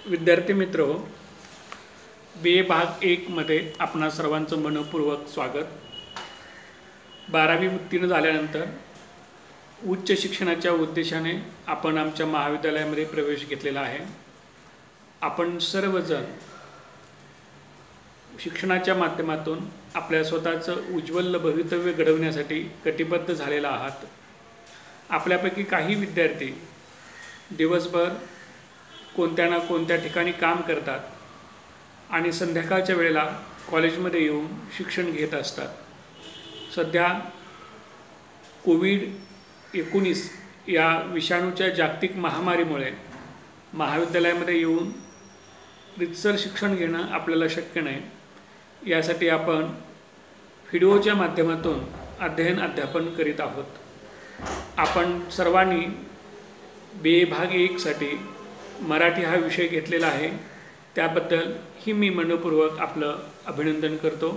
विद्यार्थी मित्र, बी ए भाग 1 मध्ये आपणा सर्वांचं मनपूर्वक स्वागत। 12वी उत्तीर्ण झाल्यानंतर उच्च शिक्षणाच्या उद्देशाने आपण आमच्या महाविद्यालयामध्ये प्रवेश घेतलेला आहे। आपण सर्वजण शिक्षणाच्या माध्यमातून आपल्या स्वतःचं उज्ज्वल भवितव्य घडवण्यासाठी कटिबद्ध झालेला आहात। आपल्यापैकी काही विद्यार्थी दिवसभर कोणत्या ना कोणत्या ठिकाणी काम करतात आणि संध्याकाळच्या वेळेला कॉलेजमध्ये येऊन शिक्षण घेत असतात। सध्या कोविड-19 या विषाणूच्या जागतिक महामारीमुळे महाविद्यालयामध्ये येऊन रितसर शिक्षण घेणं आपल्याला शक्य नाही। यासाठी आपण व्हिडिओच्या माध्यमातून अध्ययन अध्यापन करीत आहोत। आपण सर्वांनी बी ए भाग 1 साठी मराठी हा विषय घेतलेला आहे, त्याबद्दल ही मी मनपूर्वक आपलं अभिनंदन करतो।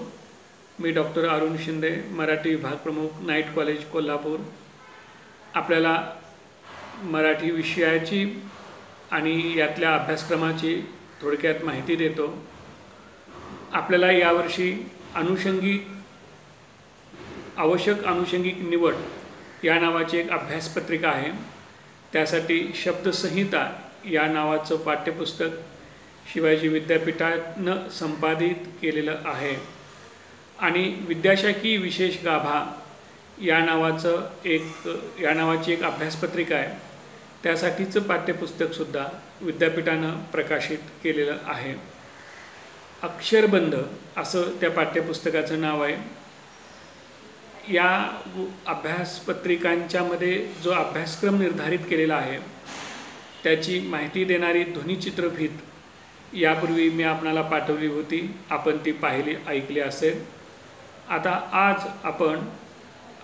मी डॉक्टर अरुण शिंदे, मराठी विभाग प्रमुख, नाईट कॉलेज कोल्हापूर, आपल्याला मराठी विषयाची आणि यातल्या अभ्यासक्रमाची थोडक्यात माहिती देतो। आपल्याला यावर्षी आवश्यक अनुषंगिक निवड या नावाची एक अभ्यासपत्रिका आहे। त्यासाठी शब्दसंहिता या नावाचं पाठ्यपुस्तक शिवाजी विद्यापीठानं संपादित केलेलं आहे आणि विद्याशाखी विशेष गाभा या नावाची एक अभ्यासपत्रिका आहे। त्यासाठीचं पाठ्यपुस्तकसुद्धा विद्यापीठानं प्रकाशित केलेलं आहे। अक्षरबंध असं त्या पाठ्यपुस्तकाचं नाव आहे। या अभ्यासपत्रिकांच्यामध्ये जो अभ्यासक्रम निर्धारित केलेला आहे त्याची माहिती देणारी ध्वनिचित्रफीत यापूर्वी मी आपणाला पाठवली होती, आपण ती पाहिली ऐकली असेल। आता आज आपण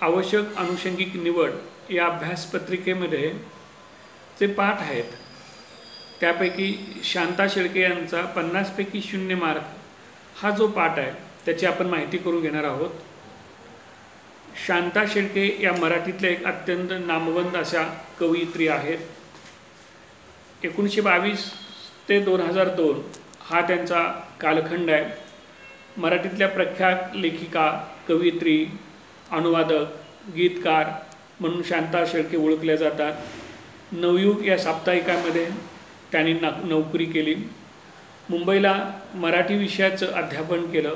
आवश्यक अनुषंगिक निवड या अभ्यासपत्रिकेमध्ये जे पाठ आहेत त्यापैकी शांता शेळके यांचा 50 पैकी 0 मार्क हा जो पाठ आहे त्याची आपण माहिती करून घेणार आहोत। शांता शेळके या मराठीतल्या एक अत्यंत नामवंत अशा कवयित्री आहेत। 1922 ते 2002 हा त्यांचा कालखंड आहे। मराठीतल्या प्रख्यात लेखिका, कवयित्री, अनुवादक, गीतकार म्हणून शांता शेळके ओळखल्या जातात। नवयुग या साप्ताहिकामध्ये त्यांनी नोकरी केली। मुंबईला मराठी विषयाचं अध्यापन केलं।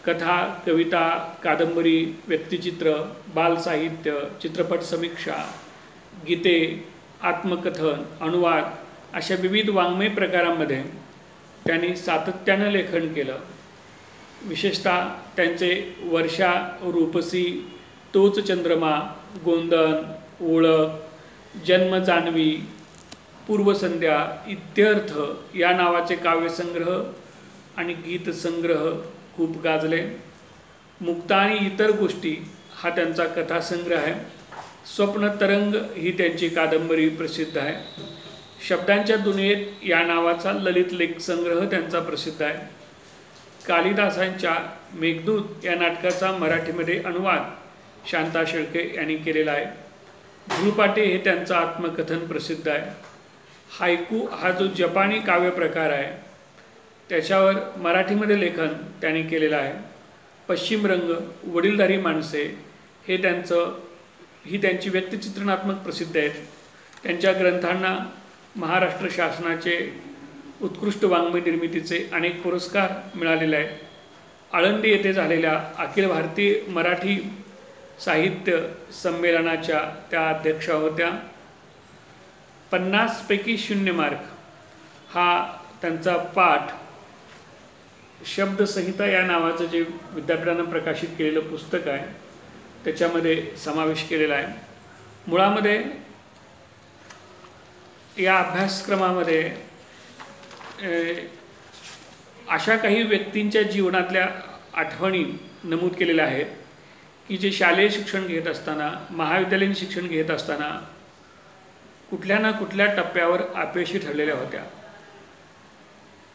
कथा, कविता, कादंबरी, व्यक्तिचित्र, बालसाहित्य, चित्रपट समीक्षा, गीते, आत्मकथन, अनुवाद अशा विविध वाङ्मय प्रकारांमध्ये त्यांनी सातत्यानं लेखन केलं। विशेषतः त्यांचे वर्षा, रूपसी, तोच चंद्रमा, गोंदन, ओळख, जन्म जान्हवी, पूर्वसंध्या, इत्यर्थ या नावाचे काव्यसंग्रह आणि गीतसंग्रह खूप गाजले। मुक्ता आणि इतर गोष्टी हा त्यांचा कथासंग्रह आहे। स्वप्नतरंग ही त्यांची कादंबरी प्रसिद्ध आहे। शब्दांच्या दुनियेत या नावाचा ललित लेख संग्रह त्यांचा प्रसिद्ध आहे। कालिदासांच्या मेघदूत या नाटकाचा मराठीमध्ये अनुवाद शांता शेळके यांनी केलेला आहे। धुळपाटे हे त्यांचं आत्मकथन प्रसिद्ध आहे। हायकू हा जो जपानी काव्यप्रकार आहे त्याच्यावर मराठीमध्ये लेखन त्यांनी केलेलं आहे। पश्चिम रंग, वडीलधारी माणसे ही त्यांची व्यक्तिचित्रणात्मक प्रसिद्ध आहेत। त्यांच्या ग्रंथांना महाराष्ट्र शासनाचे उत्कृष्ट वाङ्मय निर्मितीचे अनेक पुरस्कार मिळालेले आहेत। आळंदी येथे झालेल्या अखिल भारतीय मराठी साहित्य संमेलनाच्या त्या अध्यक्षा होत्या। 50 पैकी 0 मार्क हा त्यांचा पाठ शब्दसंहिता या नावाचं जे विद्यापीठानं प्रकाशित केलेलं पुस्तक आहे त्याच्यामध्ये समावेश केलेला आहे। मुळामध्ये या अभ्यासक्रमामध्ये अशा काही व्यक्तींच्या जीवनातल्या आठवणी नमूद केलेल्या आहेत की जे शालेय शिक्षण घेत असताना, महाविद्यालयीन शिक्षण घेत असताना कुठल्या ना कुठल्या टप्प्यावर अपयशी ठरलेल्या होत्या।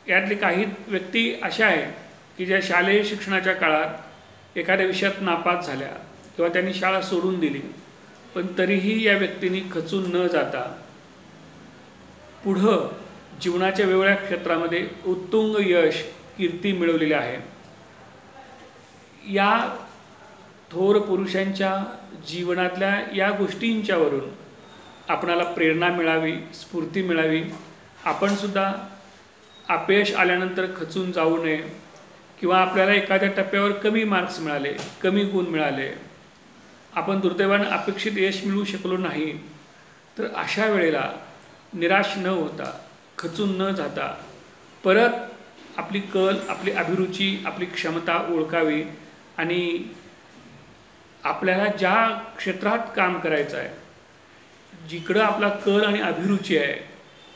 यातली काही व्यक्ती अशा आहेत की ज्या शालेय शिक्षणाच्या काळात एखाद्या विषयात नापास झाल्या किंवा त्यांनी शाळा सोडून दिली, पण तरीही या व्यक्तींनी खचून न जाता पुढं जीवनाच्या वेगवेगळ्या क्षेत्रामध्ये उत्तुंग यश कीर्ती मिळवलेली आहे। या थोर पुरुषांच्या जीवनातल्या या गोष्टींच्यावरून आपणाला प्रेरणा मिळावी, स्फूर्ती मिळावी। आपण सुद्धा अपयश आल्यानंतर खचून जाऊ नये, किंवा आपल्याला एखाद्या टप्प्यावर कमी मार्क्स मिळाले, कमी गुण मिळाले, आपण दुर्दैवाने अपेक्षित यश मिळवू शकलो नाही, तर अशा वेळेला निराश न होता, खचून न जाता परत आपली कल, आपली अभिरुची, आपली क्षमता ओळखावी आणि आपल्याला ज्या क्षेत्रात काम करायचं आहे, जिकडं आपला कल आणि अभिरुची आहे,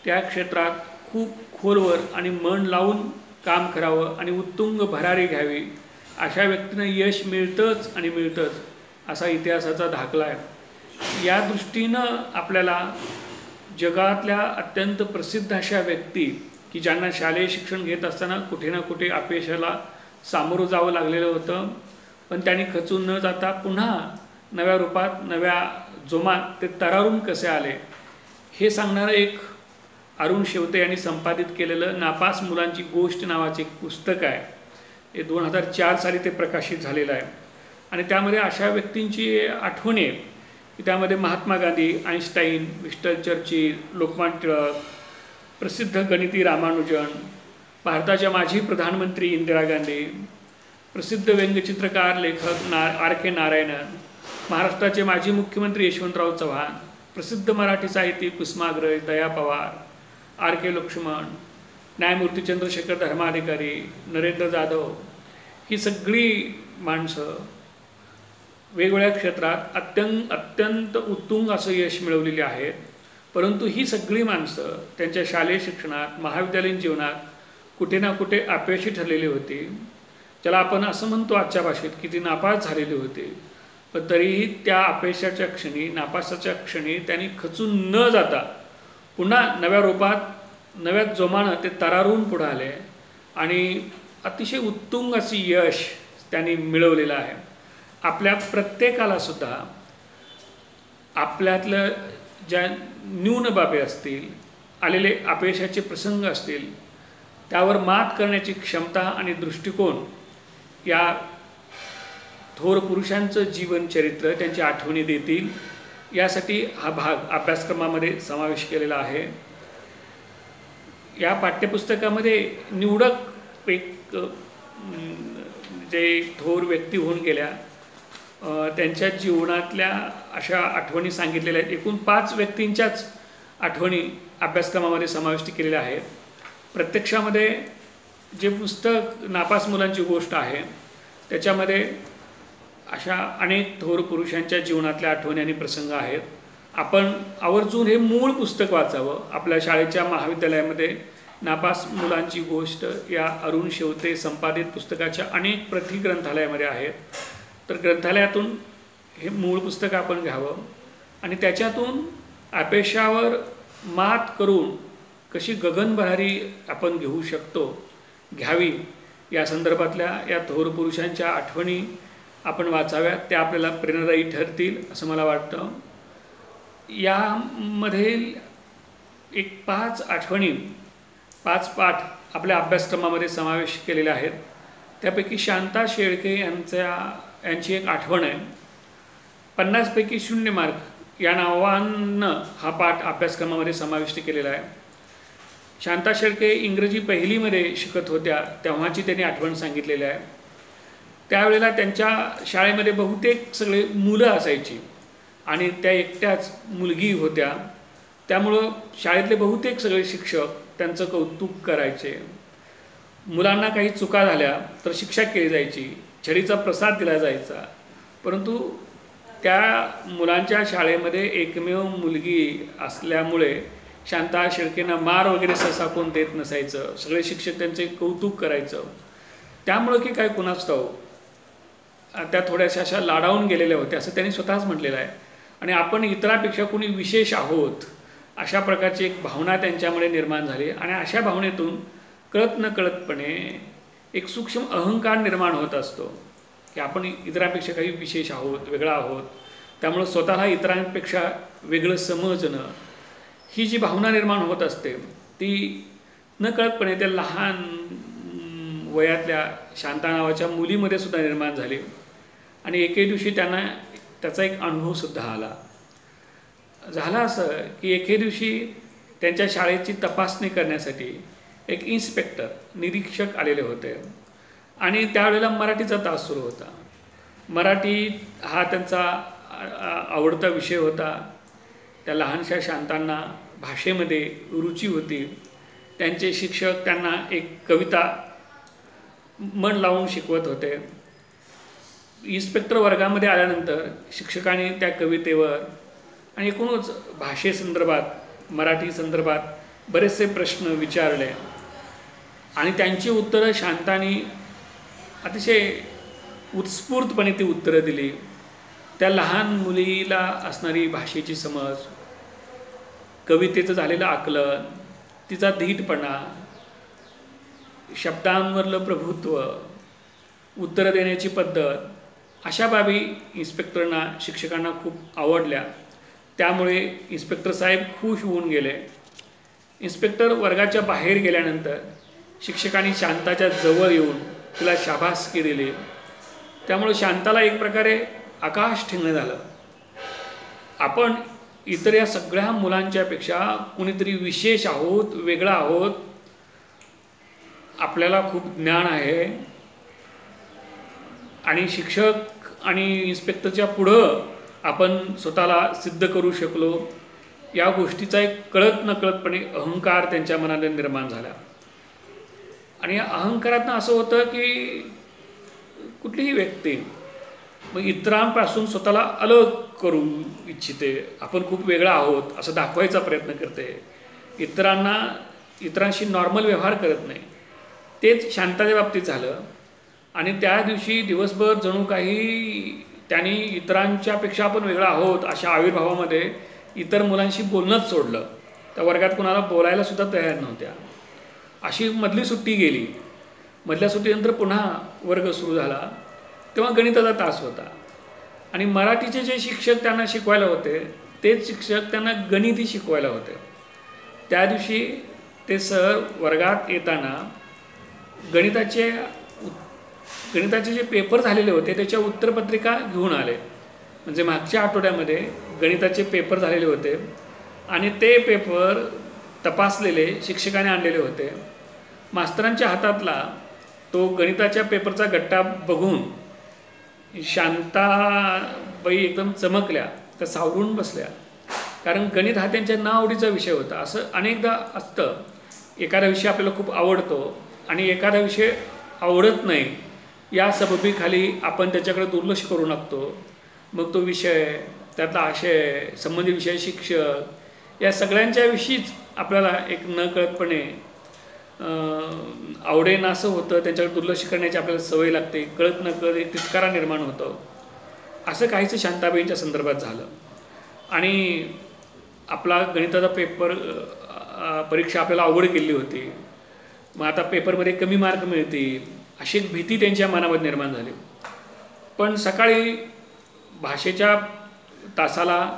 त्या क्षेत्रात खूप खोलवर आणि मन लावून काम करावं आणि उत्तुंग भरारी घ्यावी। अशा व्यक्तींना यश मिळतंच आणि मिळतंच, असा इतिहासाचा दाखला आहे। या दृष्टीनं आपल्याला जगातल्या अत्यंत प्रसिद्ध अशा व्यक्ती की ज्यांना शालेय शिक्षण घेत असताना कुठे ना कुठे अपयशाला सामोरं जावं लागलेलं होतं, पण त्यांनी खचून न जाता पुन्हा नव्या रूपात, नव्या जोमात ते तरारून कसे आले, हे सांगणारं एक अरुण शेवते यांनी संपादित केलेलं नापास मुलांची गोष्ट नावाचे एक पुस्तक आहे। हे 2004 साली ते प्रकाशित झालेलं आहे आणि त्यामध्ये अशा व्यक्तींची आठवणी आहे की त्यामध्ये Mahatma Gandhi, Einstein, Winston Churchill, Lokmanya Tilak, प्रसिद्ध गणिती रामानुजन, भारताच्या माजी प्रधानमंत्री इंदिरा गांधी, प्रसिद्ध व्यंगचित्रकार लेखक R.K. नारायणन, महाराष्ट्राचे माजी मुख्यमंत्री यशवंतराव चव्हाण, प्रसिद्ध मराठी साहित्यिक कुसुमाग्रज, दया पवार, R.K. लक्ष्मण, न्यायमूर्ती चंद्रशेखर धर्माधिकारी, नरेंद्र जाधव, ही सगळी माणसं वेगवेगळ्या क्षेत्रात अत्यंत उत्तुंग असं यश मिळवलेली आहेत। परंतु ही सगळी माणसं त्यांच्या शालेय शिक्षणात, महाविद्यालयीन जीवनात कुठे ना कुठे अपयशी ठरलेली होती, ज्याला आपण असं म्हणतो आजच्या भाषेत की ती नापास झालेली होती। पण तरीही त्या अपयशाच्या क्षणी, नापासाच्या क्षणी त्यांनी खचून न जाता पुन्हा नव्या रूपात, नव्या जोमानं ते तरारून पुढे आले आणि अतिशय उत्तुंग अशी यश त्यांनी मिळवलेलं आहे। आपल्या प्रत्येकाला सुद्धा आपल्यातलं ज्या न्यून बाबी असतील, आलेले अपयशाचे प्रसंग असतील, त्यावर मात करण्याची क्षमता आणि दृष्टिकोन या थोर पुरुषांचं जीवनचरित्र, त्यांची आठवणी देतील, यासाठी हा भाग अभ्यासक्रमामध्ये समावेश केलेला आहे। या पाठ्यपुस्तकामध्ये निवडक एक जे थोर व्यक्ती होऊन गेल्या त्यांच्या जीवनातल्या अशा आठवणी सांगितलेल्या आहेत। एकूण 5 व्यक्तींच्याच आठवणी अभ्यासक्रमामध्ये समाविष्ट केलेल्या आहेत। प्रत्यक्षामध्ये जे पुस्तक नापास मुलांची गोष्ट आहे त्याच्यामध्ये अशा अनेक थोर पुरुषांच्या जीवनातल्या आठवणी आणि प्रसंग आहेत। आपण आवर्जून हे मूळ पुस्तक वाचावं। आपल्या शाळेच्या महाविद्यालयामध्ये नापास मुलांची गोष्ट या अरुण शेवते संपादित पुस्तकाच्या अनेक प्रती ग्रंथालयामध्ये आहेत। तर ग्रंथालयातून हे मूळ पुस्तक आपण घ्यावं आणि त्याच्यातून अपयशावर मात करून कशी गगनभरारी आपण घेऊ शकतो, घ्यावी, या संदर्भातल्या या थोर पुरुषांच्या आठवणी आपण वाचाव्यात। त्या आपल्याला प्रेरणादायी ठरतील असं मला वाटतं। यामध्ये एक 5 आठवणी, 5 पाठ आपल्या अभ्यासक्रमामध्ये समावेश केलेले आहेत। त्यापैकी शांता शेळके यांची एक आठवण आहे। 50 पैकी 0 मार्क या नावानं हा पाठ अभ्यासक्रमामध्ये समाविष्ट केलेला आहे। शांता शेळके इंग्रजी पहिलीमध्ये शिकत होत्या तेव्हाची त्यांनी आठवण सांगितलेली आहे। त्यावेळेला त्यांच्या शाळेमध्ये बहुतेक सगळे मुलं असायची आणि त्या एकट्याच मुलगी होत्या, त्यामुळं शाळेतले बहुतेक सगळे शिक्षक त्यांचं कौतुक करायचे। मुलांना काही चुका झाल्या तर शिक्षा केली जायची, छडीचा प्रसाद दिला जायचा, परंतु त्या मुलांच्या शाळेमध्ये एकमेव मुलगी असल्यामुळे शांता शेळकेंना मार वगैरे सहसा कोण देत नसायचं, सगळे शिक्षक त्यांचे कौतुक करायचं। त्यामुळं की काय कुणास ठाऊक त्या थोड्याशा अशा लाडावून गेलेल्या होत्या असं त्यांनी स्वतःच म्हटलेलं आहे आणि आपण इतरांपेक्षा कोणी विशेष आहोत अशा प्रकारची एक भावना त्यांच्यामुळे निर्माण झाली आणि अशा भावनेतून कळत नकळतपणे एक सूक्ष्म अहंकार निर्माण होत असतो की आपण इतरांपेक्षा काही विशेष आहोत, वेगळा आहोत, त्यामुळे स्वतःला इतरांपेक्षा वेगळं समजणं, ही जी भावना निर्माण होत असते ती नकळतपणे त्या लहान वयातल्या शांता नावाच्या मुलीमध्ये सुद्धा निर्माण झाली आणि एके दिवशी त्यांना त्याचा एक अनुभवसुद्धा झाला असं की एके दिवशी त्यांच्या शाळेची तपासणी करण्यासाठी एक इन्स्पेक्टर निरीक्षक आलेले होते आणि त्यावेळेला मराठीचा तास सुरू होता. मराठी हा त्यांचा आवडता विषय होता. त्या लहानशा शांतांना भाषेमध्ये रुची होती. त्यांचे शिक्षक त्यांना एक कविता मन लावून शिकवत होते. इन्स्पेक्टर वर्गामध्ये आल्यानंतर शिक्षकांनी त्या कवितेवर आणि एकूणच भाषेसंदर्भात मराठी संदर्भात बरेचसे प्रश्न विचारले आणि त्यांची उत्तरं शांतांनी अतिशय उत्स्फूर्तपणे ती उत्तरं दिली. त्या लहान मुलीला असणारी भाषेची समज, कवितेचं झालेलं आकलन, तिचा धीटपणा, शब्दांवरलं प्रभुत्व, उत्तरं देण्याची पद्धत, अशा बाबी इन्स्पेक्टरना शिक्षकांना खूप आवडल्या. त्यामुळे इन्स्पेक्टर साहेब खुश होऊन गेले. इन्स्पेक्टर वर्गाच्या बाहेर गेल्यानंतर शिक्षकांनी शांताच्या जवळ येऊन तिला शाबासकी दिली. त्यामुळे शांताला एक प्रकारे आकाश ठेंगणं झालं. आपण इतर या सगळ्या मुलांच्यापेक्षा कुणीतरी विशेष आहोत, वेगळा आहोत, आपल्याला खूप ज्ञान आहे आणि शिक्षक आणि इन्स्पेक्टरच्या पुढं आपण स्वतःला सिद्ध करू शकलो, या गोष्टीचा एक कळत नकळतपणे अहंकार त्यांच्या मनाने निर्माण झाला. आणि या अहंकारातनं असं होतं की कुठलीही व्यक्ती मग इतरांपासून स्वतःला अलग करू इच्छिते, आपण खूप वेगळा आहोत असं दाखवायचा प्रयत्न करते, इतरांशी नॉर्मल व्यवहार करत नाही. तेच शांताच्या बाबतीत झालं. आणि त्या दिवशी दिवसभर जणू काही त्यांनी इतरांच्यापेक्षा आपण वेगळा आहोत अशा आविर्भावामध्ये इतर मुलांशी बोलणंच सोडलं. त्या वर्गात कुणाला बोलायला सुद्धा तयार नव्हत्या. अशी मधली सुट्टी गेली. मधल्या सुट्टीनंतर पुन्हा वर्ग सुरू झाला. तेव्हा गणिताचा तास होता आणि मराठीचे जे शिक्षक त्यांना शिकवायला होते तेच शिक्षक त्यांना गणितही शिकवायला होते. त्या दिवशी ते सर वर्गात येताना गणिताचे जे पेपर झालेले होते त्याच्या उत्तरपत्रिका घेऊन आले. म्हणजे मागच्या आठवड्यामध्ये गणिताचे पेपर झालेले होते आणि ते पेपर तपासलेले शिक्षकाने आणलेले होते. मास्तरांच्या हातातला तो गणिताच्या पेपरचा गट्टा बघून शांताबाई एकदम चमकल्या, त्या सावरून बसल्या. कारण गणित हा त्यांच्या नावडीचा विषय होता. असं अनेकदा असतं, एखादा विषय आपल्याला खूप आवडतो आणि एखादा विषय आवडत नाही, या सबबीखाली आपण त्याच्याकडे दुर्लक्ष करू लागतो. मग तो विषय, त्यातला आशय, संबंधित विषय, शिक्षक, या सगळ्यांच्या विषयीच आपल्याला एक नकळतपणे आवडेनासं होतं, त्यांच्याकडे दुर्लक्ष करण्याची आपल्याला सवय लागते, कळत नकळत एक तिटकारा निर्माण होतो. असं काहीच शांताबाईंच्या संदर्भात झालं. आणि आपला गणिताचा पेपर परीक्षा आपल्याला आवड केली होती, मग आता पेपरमध्ये कमी मार्क मिळतील अशी एक भीती त्यांच्या मनामध्ये निर्माण झाली. पण सकाळी भाषेच्या तासाला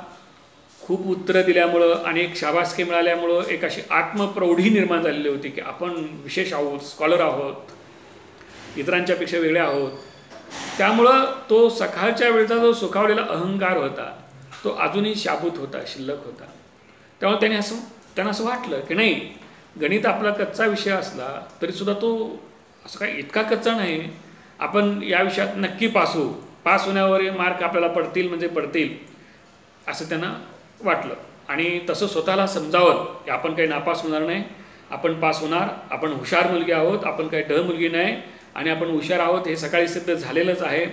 खूप उत्तरं दिल्यामुळं आणि एक शाबासकी मिळाल्यामुळं एक अशी आत्मप्रौढी निर्माण झालेली होती की आपण विशेष आहोत, स्कॉलर आहोत, इतरांच्यापेक्षा वेगळे आहोत. त्यामुळं तो सकाळच्या वेळेचा जो सुखावलेला अहंकार होता तो अजूनही शाबूत होता, शिल्लक होता. त्यामुळे त्यांना असं वाटलं की नाही, गणित आपला कच्चा विषय असला तरीसुद्धा तो असं काही इतका कच्चा नाही, आपण या विषयात नक्की पास होण्यावर मार्क आपल्याला पडतील म्हणजे पडतील असं त्यांना वाटलं. आणि तसं स्वतःला समजावं की आपण काही नापास होणार नाही, आपण पास होणार, आपण हुशार मुलगी आहोत, आपण काही ढ मुलगी नाही आणि आपण हुशार आहोत, हे सकाळी सिद्ध झालेलंच आहे.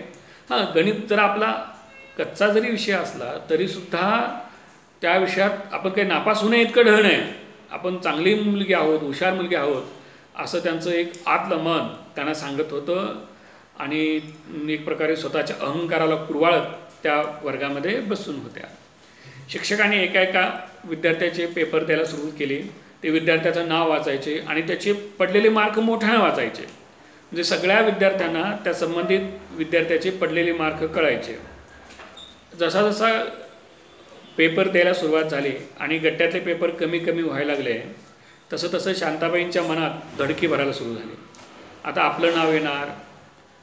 हां, गणित जर आपला कच्चा जरी विषय असला तरीसुद्धा त्या विषयात आपण काही नापास होणे इतकं ढ नाही, आपण चांगली मुलगी आहोत, हुशार मुलगी आहोत असं त्यांचं एक आतलं मन त्यांना सांगत होतं. आणि एक प्रकारे स्वतःच्या अहंकाराला कुरवाळत त्या वर्गामध्ये बसून होत्या. शिक्षकांनी एका विद्यार्थ्याचे पेपर द्यायला सुरू केली. ते विद्यार्थ्याचं नाव वाचायचे आणि त्याचे पडलेले मार्क मोठ्यानं वाचायचे. म्हणजे सगळ्या विद्यार्थ्यांना त्या संबंधित विद्यार्थ्याचे पडलेले मार्क कळायचे. जसा जसा पेपर द्यायला सुरुवात झाली आणि गट्ट्यातले पेपर कमी कमी व्हायला लागले तसं तसं शांताबाईंच्या मनात धडकी भरायला सुरू झाली. आता आपलं नाव येणार,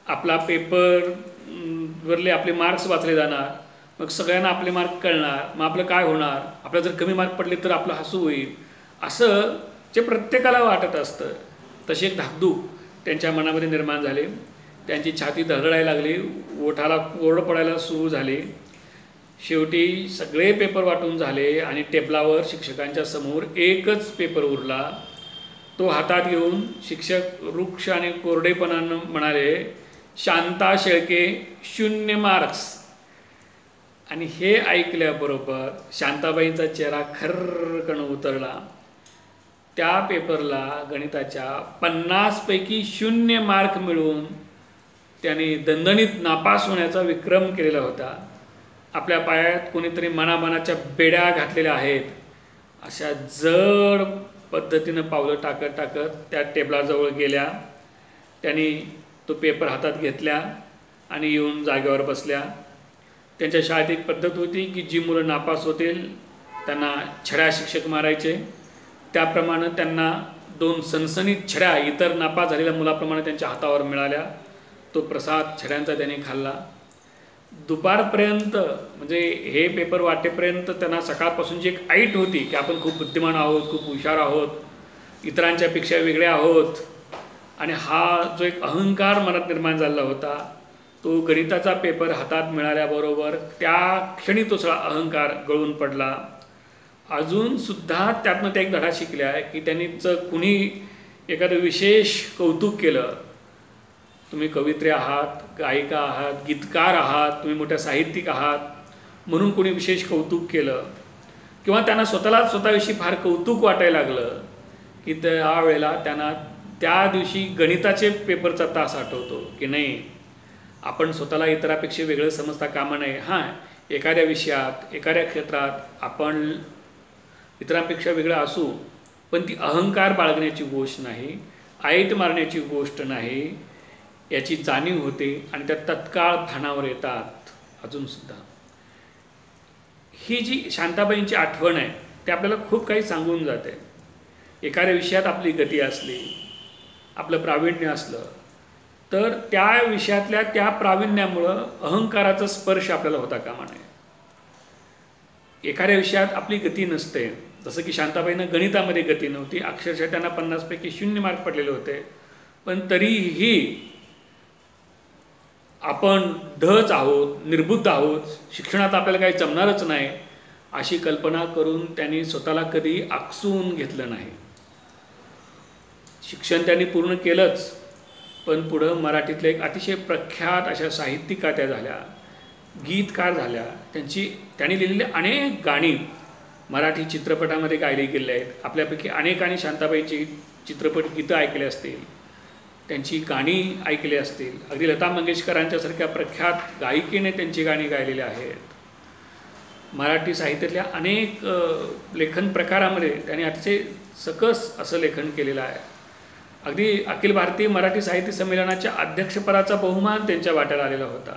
आपला पेपर वरले आपले मार्क्स वाचले जाणार, मग सगळ्यांना आपले मार्क कळणार, मग आपलं काय होणार, आपलं जर कमी मार्क पडले तर आपलं हसू होईल, असं जे प्रत्येकाला वाटत असतं. तशी एक धाकधूक त्यांच्या मनामध्ये निर्माण झाली. त्यांची छाती धडधडायला लागली, ओठाला कोरडं पडायला सुरू झाले. शेवटी सगळे पेपर वाटून झाले आणि टेबलावर शिक्षकांच्या समोर एकच पेपर उरला. तो हातात घेऊन शिक्षक वृक्ष आणि कोरडेपणानं म्हणाले, शांता शेळके 0 मार्क्स. आणि हे ऐकल्याबरोबर शांताबाईंचा चेहरा खर्रकन उतरला. त्या पेपरला गणिताच्या 50 पैकी 0 मार्क मिळवून त्याने दणदणीत नापास होण्याचा विक्रम केलेला होता. आपल्या पायात कोणीतरी मनामनाच्या बेड्या घातलेल्या आहेत अशा जड पद्धतीनं पावलं टाकत टाकत त्या टेबलाजवळ गेल्या. त्यांनी तो पेपर हातात घेतल्या आणि येऊन जागेवर बसल्या. त्यांच्या शाळेत एक पद्धत होती की जी मुलं नापास होतील त्यांना छड्या शिक्षक मारायचे. त्याप्रमाणे त्यांना 2 सणसणीत छड्या इतर नापास झालेल्या मुलाप्रमाणे त्यांच्या हातावर मिळाल्या. तो प्रसाद छड्यांचा त्यांनी खाल्ला. दुपारपर्यंत म्हणजे हे पेपर वाटेपर्यंत त्यांना सकाळपासून जी एक ऐट होती की आपण खूप बुद्धिमान आहोत, खूप हुशार आहोत, इतरांच्यापेक्षा वेगळे आहोत, आणि हा जो एक अहंकार मनात निर्माण झालेला होता, तो गणिताचा पेपर हातात मिळाल्याबरोबर त्या क्षणी तो सगळा अहंकार गळून पडला. अजूनसुद्धा त्यातनं त्या एक धडा शिकल्या की त्यांनी कुणी एखादं विशेष कौतुक केलं, तुम्ही कवित्री आहात, गायिका आहात, गीतकार आहात, तुम्ही मोठ्या साहित्यिक आहात म्हणून कोणी विशेष कौतुक केलं किंवा त्यांना स्वतःविषयी फार कौतुक वाटायला लागलं की त्यावेळेला त्यांना त्या दिवशी गणिताचे पेपरचा तास आठवतो की नाही, आपण स्वतःला इतरापेक्षा वेगळं समजता कामा नये. हां, एखाद्या विषयात एखाद्या क्षेत्रात आपण इतरांपेक्षा वेगळं असू, पण ती अहंकार बाळगण्याची गोष्ट नाही, ऐट मारण्याची गोष्ट नाही, याची जाणीव होते आणि त्या तत्काळ भानावर येतात. अजूनसुद्धा ही जी शांताबाईंची आठवण आहे ते आपल्याला खूप काही सांगून जाते. एखाद्या विषयात आपली गती असली, आपलं प्रावीण्य असलं तर त्या विषयातल्या त्या प्रावीण्यामुळं अहंकाराचा स्पर्श आपल्याला होता कामा नये. एखाद्या विषयात आपली गती नसते, जसं की शांताबाईंना गणितामध्ये गती नव्हती, अक्षरशः त्यांना 50 पैकी 0 मार्क पडलेले होते, पण तरीही आपण ढच आहोत, निर्बुद्ध आहोत, शिक्षणात आपल्याला काही जमणारच नाही अशी कल्पना करून त्यांनी स्वतःला कधी आकसून घेतलं नाही. शिक्षण त्यांनी पूर्ण केलंच, पण पुढं मराठीतल्या एक अतिशय प्रख्यात अशा साहित्यिका त्या झाल्या, गीतकार झाल्या. त्यांनी लिहिलेली अनेक गाणी मराठी चित्रपटामध्ये गायली गेली आहेत. आपल्यापैकी अनेकांनी शांताबाईंची चित्रपट गीतं ऐकले असतील, त्यांची गाणी ऐकली असतील. अगदी लता मंगेशकरांच्यासारख्या प्रख्यात गायिकेने त्यांची गाणी गायलेली आहेत. मराठी साहित्यातल्या अनेक लेखन प्रकारामध्ये त्यांनी अतिशय सकस असं लेखन केलेलं आहे. अगदी अखिल भारतीय मराठी साहित्य संमेलनाच्या अध्यक्षपदाचा बहुमान त्यांच्या वाट्याला आलेला होता.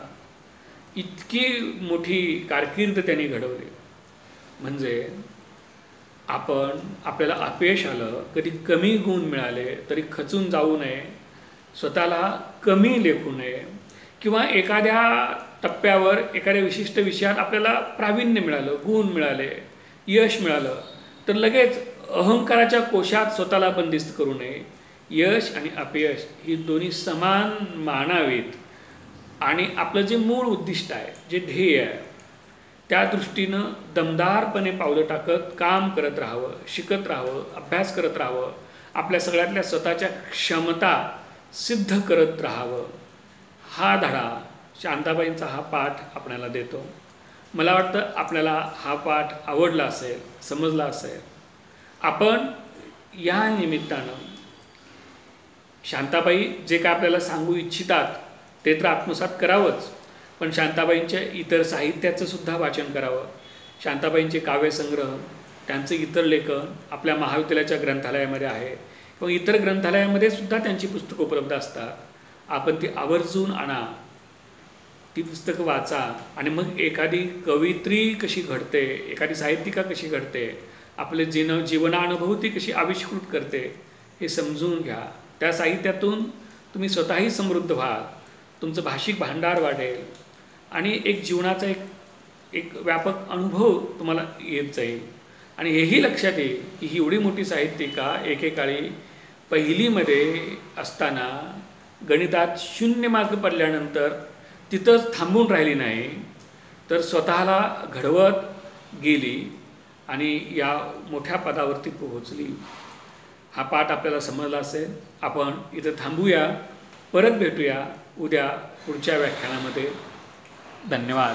इतकी मोठी कारकीर्द त्यांनी घडवली. म्हणजे आपल्याला अपयश आलं, कधी कमी गुण मिळाले तरी खचून जाऊ नये, स्वतःला कमी लेखू नये, किंवा एखाद्या टप्प्यावर एखाद्या विशिष्ट विषयात आपल्याला प्रावीण्य मिळालं, गुण मिळाले, यश मिळालं तर लगेच अहंकाराच्या कोशात स्वतःला बंदिस्त करू नये. यश आणि अपयश ही दोन्ही समान मानावीत आणि आपलं जे मूळ उद्दिष्ट आहे, जे ध्येय आहे, त्या दृष्टीनं दमदारपणे पावलं टाकत काम करत राहावं, शिकत राहावं, अभ्यास करत राहावं, आपल्या सगळ्यातल्या स्वतःच्या क्षमता सिद्ध करत राहावं. हा धडा शांताबाईंचा हा पाठ आपल्याला देतो. मला वाटतं आपल्याला हा पाठ आवडला असेल, समजला असेल. आपण या निमित्तानं शांताबाई जे काय आपल्याला सांगू इच्छितात ते तर आत्मसात करावंच, पण शांताबाईंच्या इतर साहित्याचं सुद्धा वाचन करावं. शांताबाईंचे काव्यसंग्रह, त्यांचं इतर लेखन आपल्या महाविद्यालयाच्या ग्रंथालयामध्ये आहे किंवा इतर ग्रंथालयामध्ये सुद्धा त्यांची पुस्तकं उपलब्ध असतात. आपण ती आवर्जून आणा, ती पुस्तकं वाचा आणि मग एखादी कवयित्री कशी घडते, एखादी साहित्यिका कशी घडते, आपले जीवनानुभूती कशी आविष्कृत करते हे समजून घ्या. त्या साहित्यातून तुम्ही स्वतःही समृद्ध व्हाल, तुमचं भाषिक भांडार वाढेल आणि एक जीवनाचा एक व्यापक अनुभव तुम्हाला येत जाईल. आणि हेही लक्षात येईल की ही एवढी मोठी साहित्यिका एकेकाळी पहिलीमध्ये असताना गणितात 0 मार्क पडल्यानंतर तिथंच थांबून राहिली नाही, तर स्वतःला घडवत गेली आणि या मोठ्या पदावरती पोहोचली. हा पाठ आपल्याला समजला असेल. आपण इथं थांबूया, परत भेटूया उद्या पुढच्या व्याख्यानामध्ये. धन्यवाद.